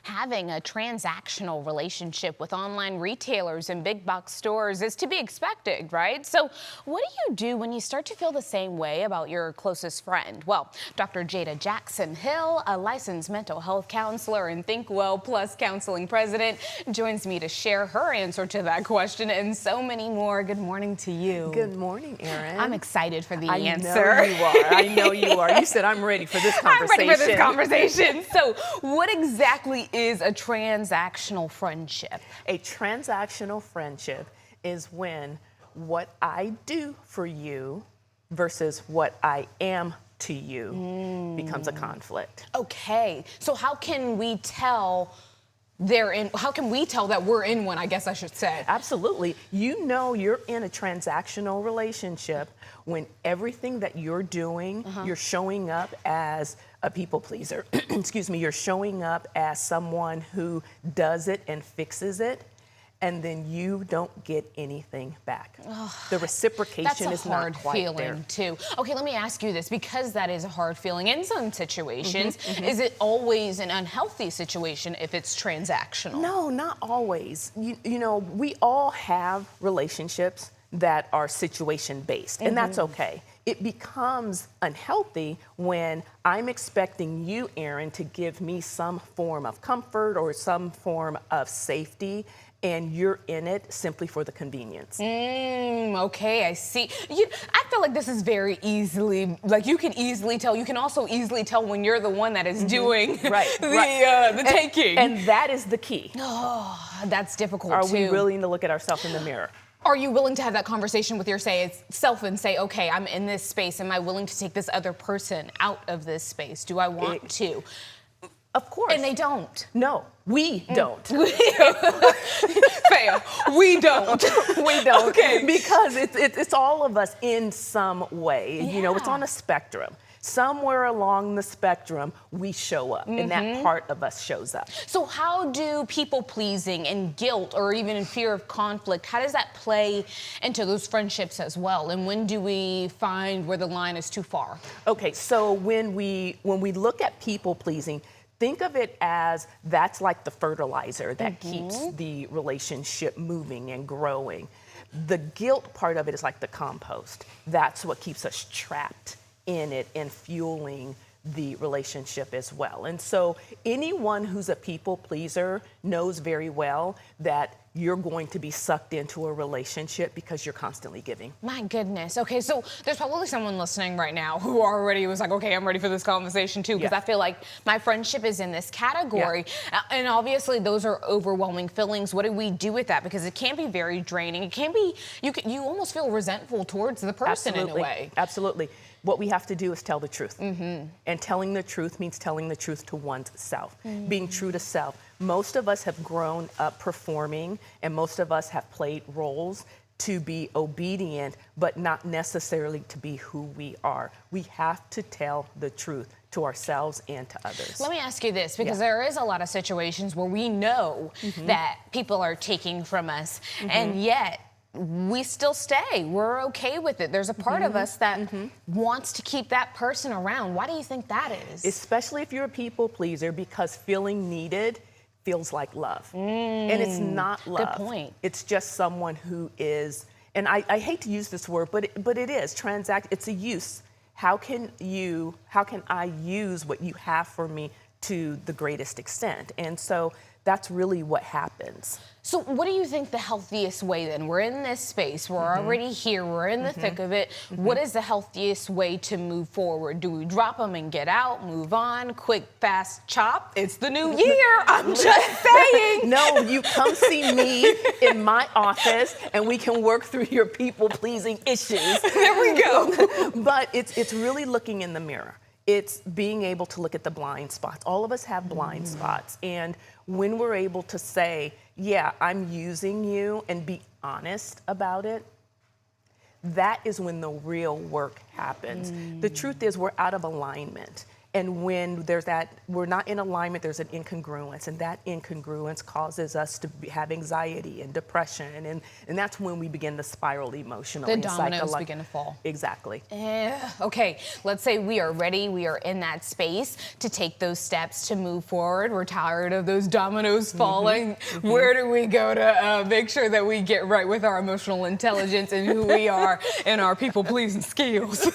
having a transactional relationship with online retailers and big box stores is to be expected, right? So what do you do when you start to feel the same way about your closest friend? Well, Dr. Jada Jackson-Hill, a licensed mental health counselor and Think Well Plus counseling president, joins me to share her answer to that question and so many more. Good morning to you. Good morning, Erin. I'm excited for the answer. I know you are. I know you are. You said I'm ready for this conversation. I'm ready for this conversation. So what exactly is a transactional friendship? A transactional friendship is when what I do for you versus what I am to you becomes a conflict. Okay. So how can we tell that we're in one, I guess I should say? Absolutely. You know you're in a transactional relationship when everything that you're doing, you're showing up as a people pleaser. Excuse me, you're showing up as someone who does it and fixes it, and then you don't get anything back. The reciprocation is not quite there. That's a hard feeling too. Okay, let me ask you this, because that is a hard feeling in some situations, is it always an unhealthy situation if it's transactional? No, not always. You know, we all have relationships that are situation-based, and that's okay. It becomes unhealthy when I'm expecting you, Erin, to give me some form of comfort or some form of safety, and you're in it simply for the convenience. Okay, I see. I feel like this is very easily, like you can easily tell. You can also easily tell when you're the one that is doing the taking. And that is the key. Oh, that's difficult too. Are we willing to look at ourselves in the mirror? Are you willing to have that conversation with yourself and say, okay, I'm in this space. Am I willing to take this other person out of this space? Do I want to? Of course. And they don't. No, we don't. Fair. We don't. We don't. Okay. Because it's all of us in some way. You know, it's on a spectrum. Somewhere along the spectrum, we show up, and that part of us shows up. So how do people pleasing and guilt or even in fear of conflict, how does that play into those friendships as well? And when do we find where the line is too far? Okay, so when we look at people pleasing, think of it as that's like the fertilizer that keeps the relationship moving and growing. The guilt part of it is like the compost. That's what keeps us trapped in it and fueling the relationship as well. And so anyone who's a people pleaser knows very well that you're going to be sucked into a relationship because you're constantly giving. My goodness. Okay, so there's probably someone listening right now who already was like, okay, I'm ready for this conversation too, because I feel like my friendship is in this category. And obviously those are overwhelming feelings. What do we do with that? Because it can be very draining. It can be, you almost feel resentful towards the person in a way. Absolutely. What we have to do is tell the truth. And telling the truth means telling the truth to one's self, being true to self. Most of us have grown up performing, and most of us have played roles to be obedient, but not necessarily to be who we are. We have to tell the truth to ourselves and to others. Let me ask you this, because there is a lot of situations where we know that people are taking from us, and yet we still stay. We're okay with it. There's a part of us that wants to keep that person around. Why do you think that is? Especially if you're a people pleaser, because feeling needed feels like love. And it's not love. Good point. It's just someone who is, and I hate to use this word, but it is, it's a use. How can I use what you have for me to the greatest extent? And so that's really what happens. So what do you think the healthiest way then? We're in this space, we're already here, we're in the thick of it. What is the healthiest way to move forward? Do we drop them and get out, move on, quick, fast chop? It's the new year, I'm just saying. No, you come see me in my office and we can work through your people-pleasing issues. There we go. But it's really looking in the mirror. It's being able to look at the blind spots. All of us have blind spots. And when we're able to say, yeah, I'm using you, and be honest about it, that is when the real work happens. The truth is we're out of alignment. And when there's that, we're not in alignment, there's an incongruence, and that incongruence causes us to have anxiety and depression, and that's when we begin to spiral emotionally. The dominoes begin to fall. Exactly. Okay, let's say we are ready, we are in that space to take those steps to move forward. We're tired of those dominoes falling. Where do we go to make sure that we get right with our emotional intelligence and who we are and our people-pleasing skills?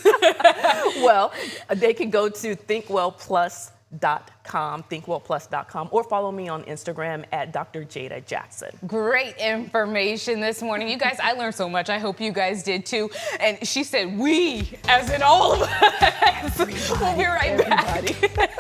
Well, they can go to thinkwellplus.com, or follow me on Instagram at Dr. Jada Jackson. Great information this morning. You guys, I learned so much. I hope you guys did too. And she said we, as in all of us. We'll be right back.